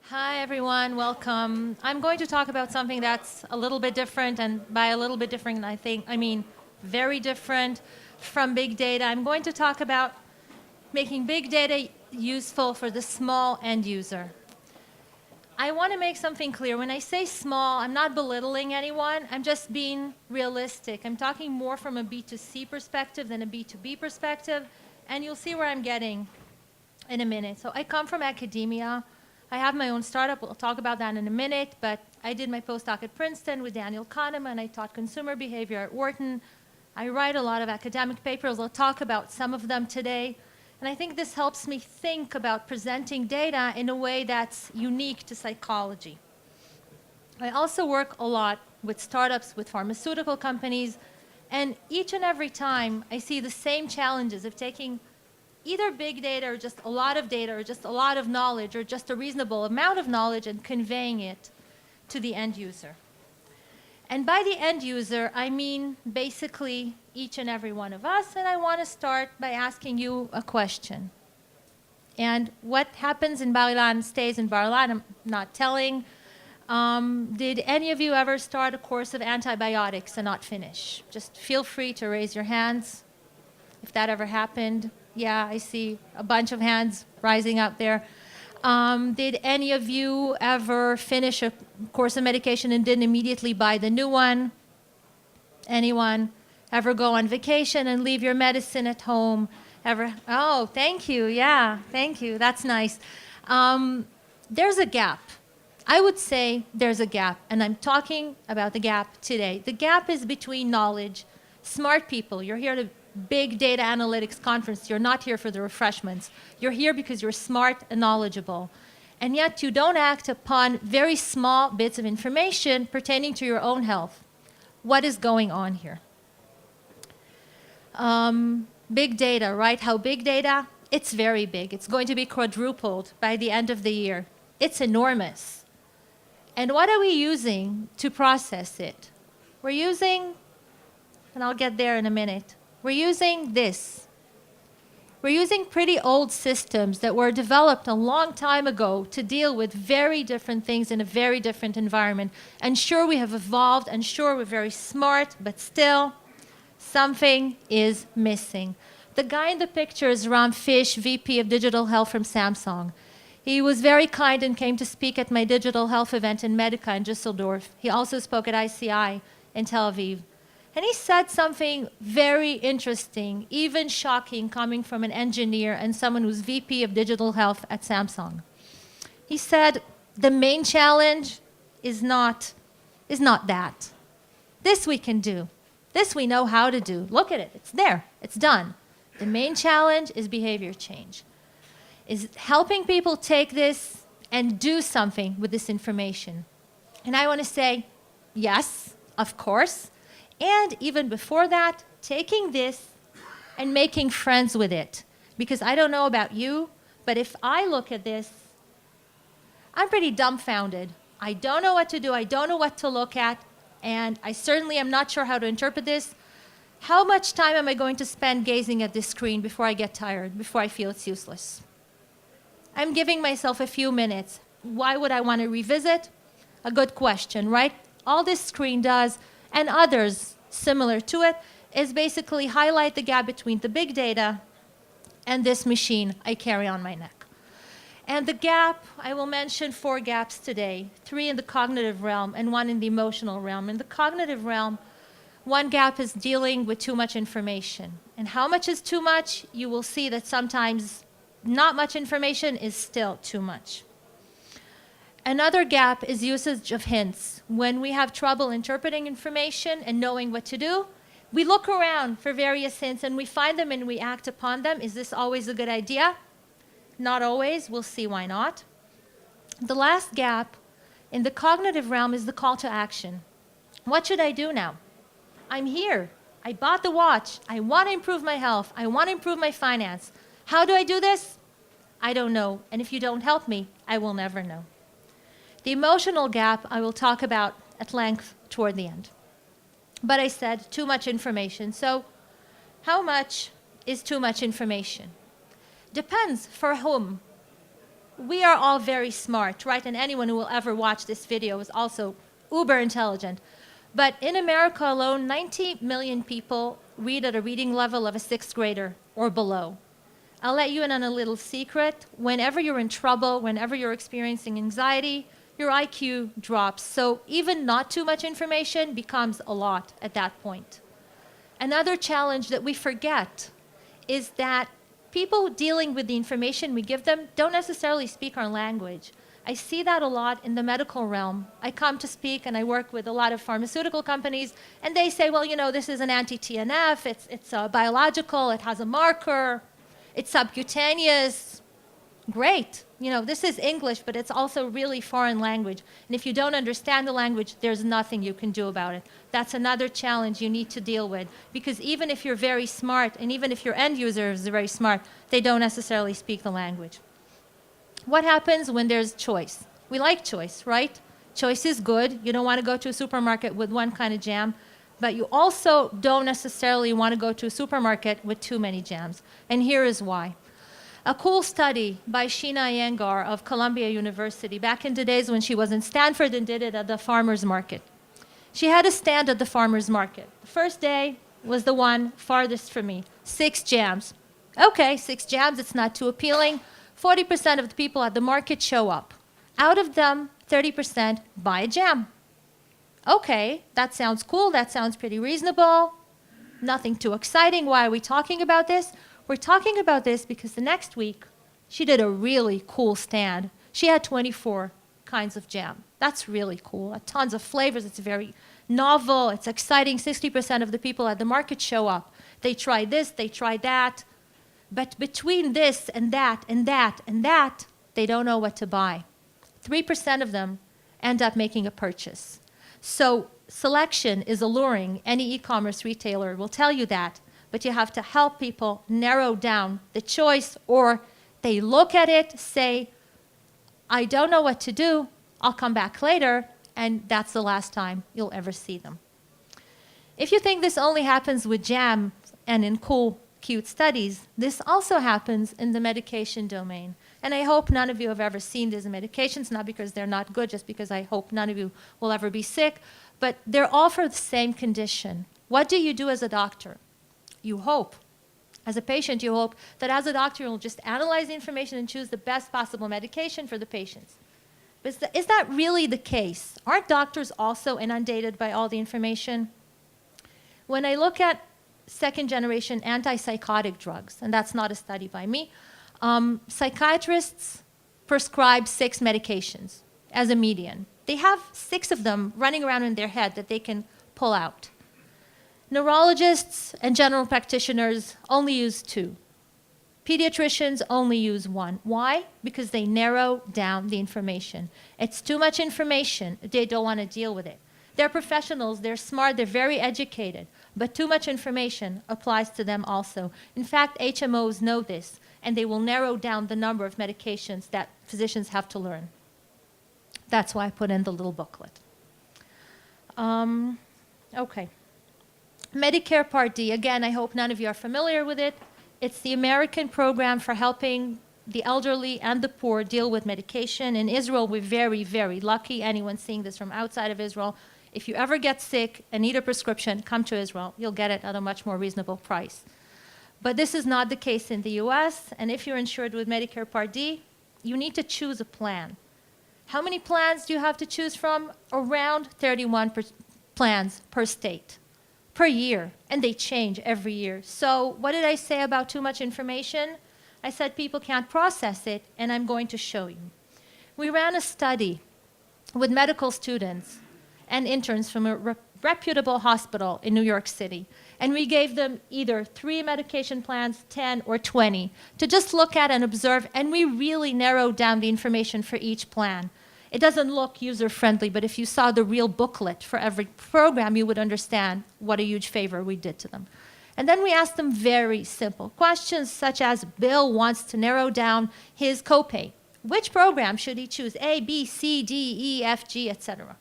Hi, everyone. Welcome. I'm going to talk about something that's a little bit different, and by a little bit different, I mean very different from big data. I'm going to talk about making big data useful for the small end user. I want to make something clear. When I say small, I'm not belittling anyone. I'm just being realistic. I'm talking more from a B2C perspective than a B2B perspective, and you'll see where I'm getting in a minute. So I come from academia. I have my own startup. We'll talk about that in a minute, but I did my postdoc at Princeton with Daniel Kahneman. I taught consumer behavior at Wharton. I write a lot of academic papers. I'll talk about some of them today. And I think this helps me think about presenting data in a way that's unique to psychology. I also work a lot with startups, with pharmaceutical companies, and each and every time I see the same challenges of taking either big data or just a lot of data or just a lot of knowledge or just a reasonable amount of knowledge and conveying it to the end user. And by the end user, I mean basically each and every one of us, and I want to start by asking you a question. And what happens in Bar Ilan stays in Bar Ilan, I'm not telling. Did any of you ever start a course of antibiotics and not finish? Just feel free to raise your hands if that ever happened. Yeah, I see a bunch of hands rising up there. Did any of you ever finish a course of medication and didn't immediately buy the new one? Anyone? Ever go on vacation and leave your medicine at home? Ever? Oh, thank you. Yeah, thank you. That's nice. There's a gap. I would say there's a gap, and I'm talking about the gap today. The gap is between knowledge. Smart people, you're here to big data analytics conference. You're not here for the refreshments. You're here because you're smart and knowledgeable. And yet you don't act upon very small bits of information pertaining to your own health. What is going on here? Big data, right? How big data? It's very big. It's going to be quadrupled by the end of the year. It's enormous. And what are we using to process it? We're using, and I'll get there in a minute, we're using this. We're using pretty old systems that were developed a long time ago to deal with very different things in a very different environment. And sure, we have evolved, and sure, we're very smart, but still, something is missing. The guy in the picture is Ram Fish, VP of Digital Health from Samsung. He was very kind and came to speak at my digital health event in Medica in Düsseldorf. He also spoke at ICI in Tel Aviv. And he said something very interesting, even shocking, coming from an engineer and someone who's VP of Digital Health at Samsung. He said, the main challenge is not that. This we can do. This we know how to do. Look at it. It's there. It's done. The main challenge is behavior change, is helping people take this and do something with this information. And I want to say, yes, of course. And even before that, taking this and making friends with it. Because I don't know about you, but if I look at this, I'm pretty dumbfounded. I don't know what to do. I don't know what to look at. And I certainly am not sure how to interpret this. How much time am I going to spend gazing at this screen before I get tired, before I feel it's useless? I'm giving myself a few minutes. Why would I want to revisit? A good question, right? All this screen does, and others similar to it, is basically highlight the gap between the big data and this machine I carry on my neck. And the gap, I will mention 4 gaps today, 3 in the cognitive realm and 1 in the emotional realm. In the cognitive realm, 1 gap is dealing with too much information. And how much is too much? You will see that sometimes not much information is still too much. Another gap is usage of hints. When we have trouble interpreting information and knowing what to do, we look around for various hints and we find them and we act upon them. Is this always a good idea? Not always. We'll see why not. The last gap in the cognitive realm is the call to action. What should I do now? I'm here. I bought the watch. I want to improve my health. I want to improve my finance. How do I do this? I don't know. And if you don't help me, I will never know. The emotional gap I will talk about at length toward the end. But I said too much information. So how much is too much information? Depends for whom. we are all very smart, right? And anyone who will ever watch this video is also uber intelligent. But in America alone, 90 million people read at a reading level of a sixth grader or below. I'll let you in on a little secret. Whenever you're in trouble, whenever you're experiencing anxiety, your IQ drops. So even not too much information becomes a lot at that point. Another challenge that we forget is that people dealing with the information we give them don't necessarily speak our language. I see that a lot in the medical realm. I come to speak and I work with a lot of pharmaceutical companies, and they say, well, you know, this is an anti-TNF, it's biological, it has a marker, it's subcutaneous. Great. You know, this is English, but it's also really foreign language. And if you don't understand the language, there's nothing you can do about it. That's another challenge you need to deal with. Because even if you're very smart, and even if your end user is very smart, they don't necessarily speak the language. What happens when there's choice? We like choice, right? Choice is good. You don't want to go to a supermarket with one kind of jam, but you also don't necessarily want to go to a supermarket with too many jams. And here is why. A cool study by Sheena Iyengar of Columbia University back in the days when she was in Stanford and did it at the farmer's market. She had a stand at the farmer's market. The first day was the one farthest from me, 6 jams. Okay, 6 jams, it's not too appealing. 40% of the people at the market show up. Out of them, 30% buy a jam. Okay, that sounds cool, that sounds pretty reasonable. Nothing too exciting. Why are we talking about this? We're talking about this because the next week, she did a really cool stand. She had 24 kinds of jam. That's really cool. Tons of flavors. It's very novel. It's exciting. 60% of the people at the market show up. They try this, they try that. But between this and that and that and that, they don't know what to buy. 3% of them end up making a purchase. So selection is alluring. Any e-commerce retailer will tell you that. But you have to help people narrow down the choice, or they look at it, say, I don't know what to do, I'll come back later, and that's the last time you'll ever see them. If you think this only happens with jam and in cool, cute studies, this also happens in the medication domain. And I hope none of you have ever seen these medications, not because they're not good, just because I hope none of you will ever be sick, but they're all for the same condition. What do you do as a doctor? You hope. As a patient, you hope that as a doctor, you'll just analyze the information and choose the best possible medication for the patients. But is that really the case? Aren't doctors also inundated by all the information? When I look at second-generation antipsychotic drugs, and that's not a study by me, psychiatrists prescribe 6 medications as a median. They have 6 of them running around in their head that they can pull out. Neurologists and general practitioners only use 2. Pediatricians only use 1. Why? Because they narrow down the information. It's too much information. They don't want to deal with it. They're professionals. They're smart. They're very educated. But too much information applies to them also. In fact, HMOs know this, and they will narrow down the number of medications that physicians have to learn. That's why I put in the little booklet. Okay. Medicare Part D, again, I hope none of you are familiar with it. It's the American program for helping the elderly and the poor deal with medication. In Israel, we're very, very lucky. Anyone seeing this from outside of Israel, if you ever get sick and need a prescription, come to Israel. You'll get it at a much more reasonable price. But this is not the case in the US, and if you're insured with Medicare Part D, you need to choose a plan. How many plans do you have to choose from? Around 31 plans per state. Per year, and they change every year. So what did I say about too much information? I said people can't process it, and I'm going to show you. We ran a study with medical students and interns from a reputable hospital in New York City, and we gave them either 3 medication plans, 10 or 20, to just look at and observe, and we really narrowed down the information for each plan. It doesn't look user-friendly, but if you saw the real booklet for every program, you would understand what a huge favor we did to them. And then we asked them very simple questions, such as Bill wants to narrow down his copay. Which program should he choose? A, B, C, D, E, F, G, etc.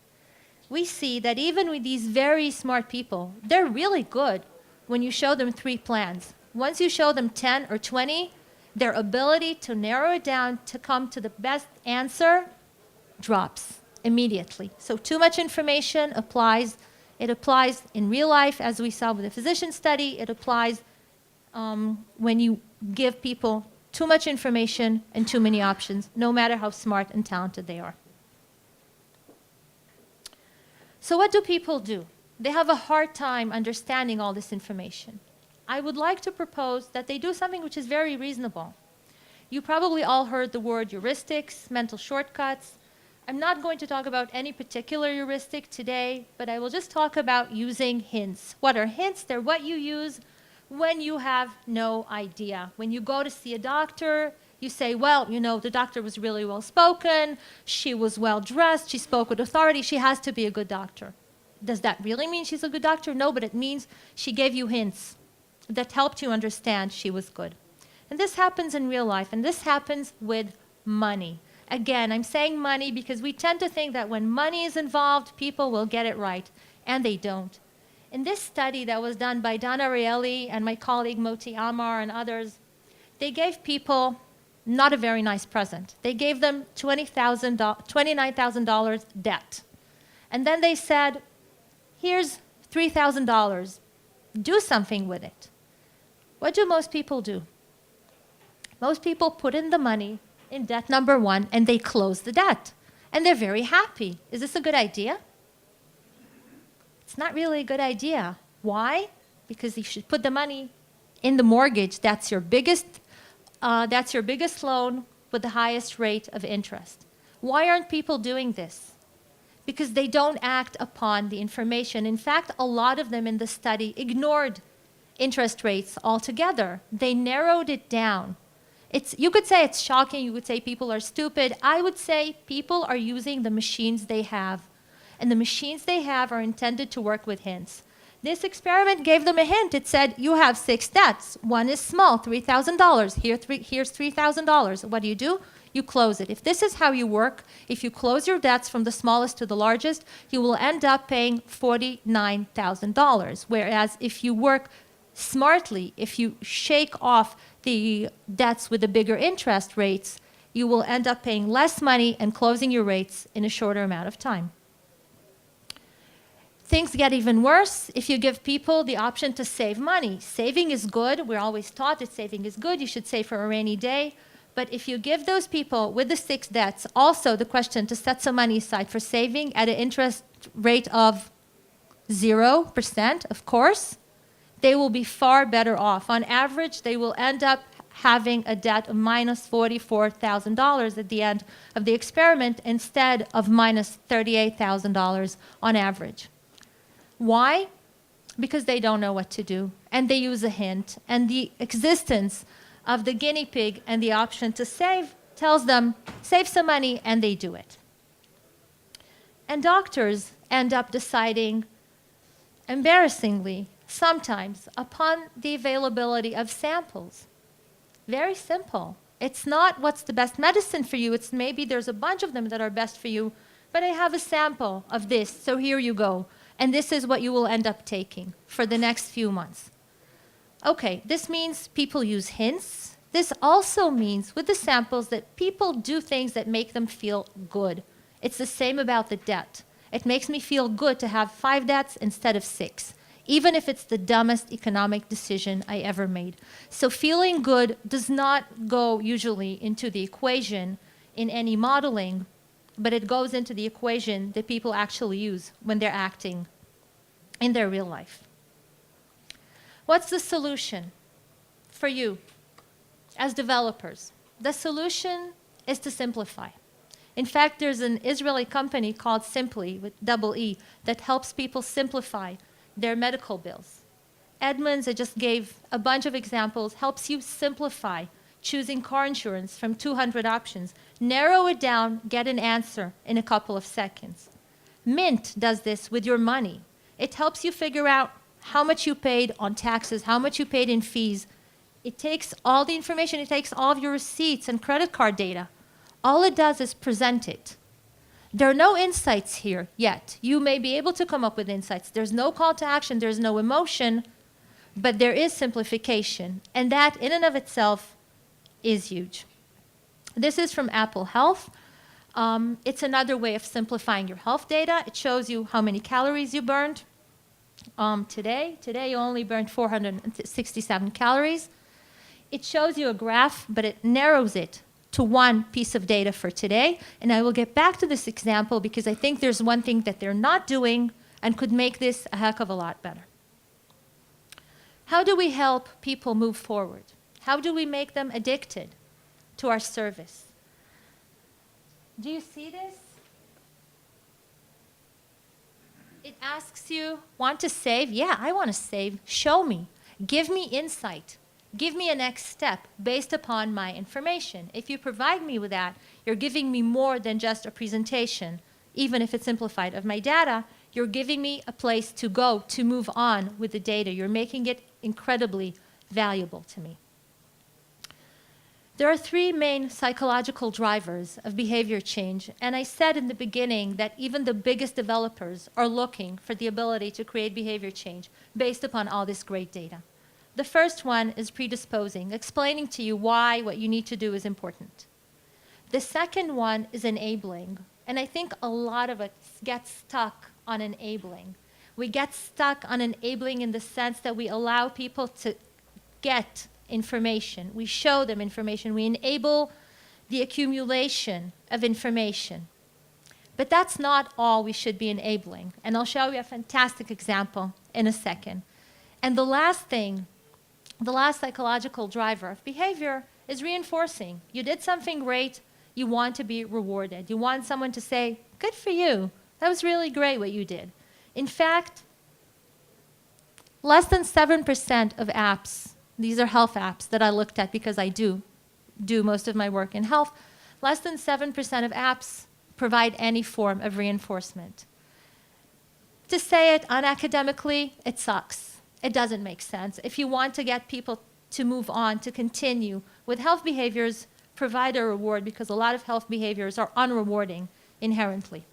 We see that even with these very smart people, they're really good when you show them 3 plans. Once you show them 10 or 20, their ability to narrow it down to come to the best answer drops immediately. So too much information applies. It applies in real life, as we saw with the physician study. It applies when you give people too much information and too many options, no matter how smart and talented they are. So what do people do? They have a hard time understanding all this information. I would like to propose that they do something which is very reasonable. You probably all heard the word heuristics, mental shortcuts. I'm not going to talk about any particular heuristic today, but I will just talk about using hints. What are hints? They're what you use when you have no idea. When you go to see a doctor, you say, well, you know, the doctor was really well spoken, she was well dressed, she spoke with authority, she has to be a good doctor. Does that really mean she's a good doctor? No, but it means she gave you hints that helped you understand she was good. And this happens in real life, and this happens with money. Again, I'm saying money because we tend to think that when money is involved, people will get it right, and they don't. In this study that was done by Don Ariely and my colleague Moti Amar and others, they gave people not a very nice present. They gave them $29,000 debt. And then they said, here's $3,000. Do something with it. What do most people do? Most people put in the money in debt number one and they close the debt. And they're very happy. Is this a good idea? It's not really a good idea. Why? Because you should put the money in the mortgage. That's your biggest loan with the highest rate of interest. Why aren't people doing this? Because they don't act upon the information. In fact, a lot of them in the study ignored interest rates altogether. They narrowed it down. You could say it's shocking. You could say people are stupid. I would say people are using the machines they have. And the machines they have are intended to work with hints. This experiment gave them a hint. It said, you have 6 debts. One is small, $3,000. Here's $3,000. What do? You close it. If this is how you work, if you close your debts from the smallest to the largest, you will end up paying $49,000. Whereas if you work smartly, if you shake off the debts with the bigger interest rates, you will end up paying less money and closing your rates in a shorter amount of time. Things get even worse if you give people the option to save money. Saving is good. We're always taught that saving is good. You should save for a rainy day. But if you give those people with the 6 debts also the question to set some money aside for saving at an interest rate of 0%, of course, they will be far better off. On average, they will end up having a debt of minus $44,000 at the end of the experiment instead of minus $38,000 on average. Why? Because they don't know what to do, and they use a hint. And the existence of the guinea pig and the option to save tells them, save some money, and they do it. And doctors end up deciding, embarrassingly, sometimes, upon the availability of samples. Very simple. It's not what's the best medicine for you. It's maybe there's a bunch of them that are best for you, but I have a sample of this, so here you go. And this is what you will end up taking for the next few months. Okay, this means people use hints. This also means, with the samples, that people do things that make them feel good. It's the same about the debt. It makes me feel good to have 5 debts instead of 6, even if it's the dumbest economic decision I ever made. So feeling good does not go usually into the equation in any modeling, but it goes into the equation that people actually use when they're acting in their real life. What's the solution for you as developers? The solution is to simplify. In fact, there's an Israeli company called Simply, with double E, that helps people simplify their medical bills. Edmunds, I just gave a bunch of examples, helps you simplify choosing car insurance from 200 options. Narrow it down, get an answer in a couple of seconds. Mint does this with your money. It helps you figure out how much you paid on taxes, how much you paid in fees. It takes all the information, it takes all of your receipts and credit card data. All it does is present it. There are no insights here yet. You may be able to come up with insights. There's no call to action, there's no emotion, but there is simplification. And that in and of itself is huge. This is from Apple Health. It's another way of simplifying your health data. It shows you how many calories you burned today. Today you only burned 467 calories. It shows you a graph, but it narrows it to one piece of data for today. And I will get back to this example because I think there's one thing that they're not doing and could make this a heck of a lot better. How do we help people move forward? How do we make them addicted to our service? Do you see this? It asks you, want to save? Yeah, I want to save. Show me. Give me insight. Give me a next step based upon my information. If you provide me with that, you're giving me more than just a presentation, even if it's simplified, of my data. You're giving me a place to go, to move on with the data. You're making it incredibly valuable to me. There are three main psychological drivers of behavior change, and I said in the beginning that even the biggest developers are looking for the ability to create behavior change based upon all this great data. The first one is predisposing, explaining to you why what you need to do is important. The second one is enabling, and I think a lot of us get stuck on enabling. We get stuck on enabling in the sense that we allow people to get information. We show them information. We enable the accumulation of information. But that's not all we should be enabling. And I'll show you a fantastic example in a second. And the last thing, the last psychological driver of behavior is reinforcing. You did something great. You want to be rewarded. You want someone to say, good for you. That was really great what you did. In fact, less than 7% of apps, these are health apps that I looked at because I do most of my work in health, less than 7% of apps provide any form of reinforcement. To say it unacademically, it sucks. It doesn't make sense. If you want to get people to move on, to continue with health behaviors, provide a reward because a lot of health behaviors are unrewarding inherently.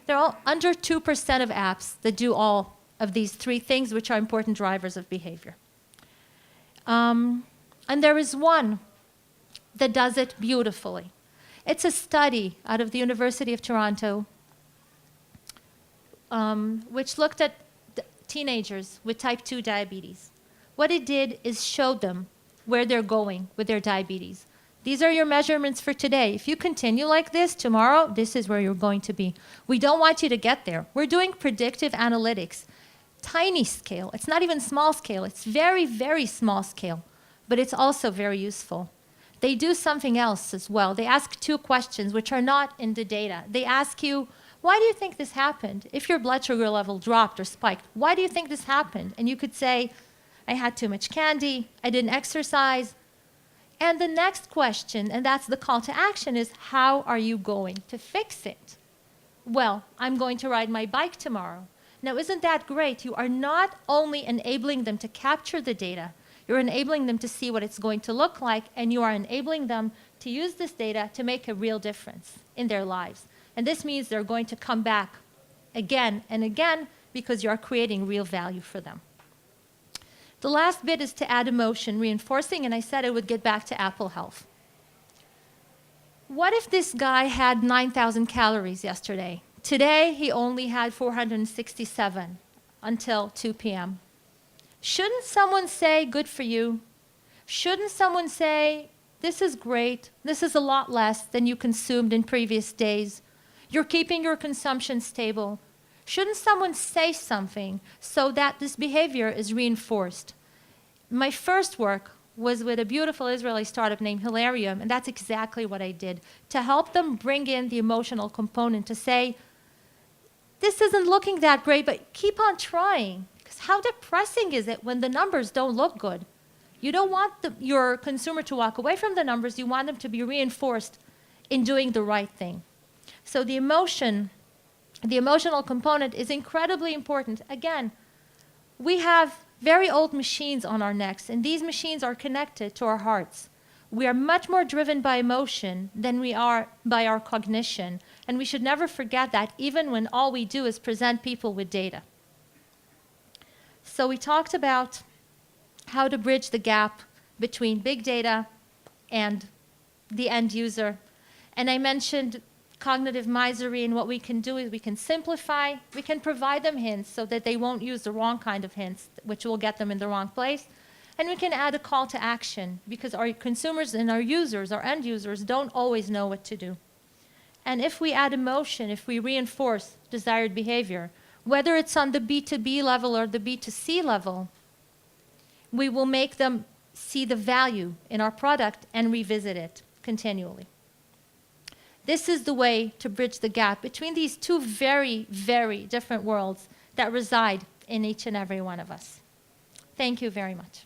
There are under 2% of apps that do all of these three things, which are important drivers of behavior. And there is one that does it beautifully. It's a study out of the University of Toronto, which looked at teenagers with type 2 diabetes. What it did is showed them where they're going with their diabetes. These are your measurements for today. If you continue like this, tomorrow, this is where you're going to be. We don't want you to get there. We're doing predictive analytics. Tiny scale. It's not even small scale. It's very, very small scale. But it's also very useful. They do something else as well. They ask two questions which are not in the data. They ask you, why do you think this happened? If your blood sugar level dropped or spiked, why do you think this happened? And you could say, I had too much candy, I didn't exercise. And the next question, and that's the call to action, is how are you going to fix it? Well, I'm going to ride my bike tomorrow. Now, isn't that great? You are not only enabling them to capture the data, you're enabling them to see what it's going to look like, and you are enabling them to use this data to make a real difference in their lives. And this means they're going to come back again and again because you are creating real value for them. The last bit is to add emotion, reinforcing, and I said I would get back to Apple Health. What if this guy had 9,000 calories yesterday? Today, he only had 467 until 2 p.m. Shouldn't someone say, good for you? Shouldn't someone say, this is great, this is a lot less than you consumed in previous days? You're keeping your consumption stable. Shouldn't someone say something so that this behavior is reinforced? My first work was with a beautiful Israeli startup named Hilarium, and that's exactly what I did, to help them bring in the emotional component, to say, this isn't looking that great, but keep on trying. Because how depressing is it when the numbers don't look good? You don't want your consumer to walk away from the numbers. You want them to be reinforced in doing the right thing. So the emotional component is incredibly important. Again, we have very old machines on our necks, and these machines are connected to our hearts. We are much more driven by emotion than we are by our cognition, and we should never forget that, even when all we do is present people with data. So we talked about how to bridge the gap between big data and the end user. And I mentioned cognitive misery, and what we can do is we can simplify, we can provide them hints so that they won't use the wrong kind of hints, which will get them in the wrong place. And we can add a call to action, because our consumers and our users, our end users, don't always know what to do. And if we add emotion, if we reinforce desired behavior, whether it's on the B2B level or the B2C level, we will make them see the value in our product and revisit it continually. This is the way to bridge the gap between these two very, very different worlds that reside in each and every one of us. Thank you very much.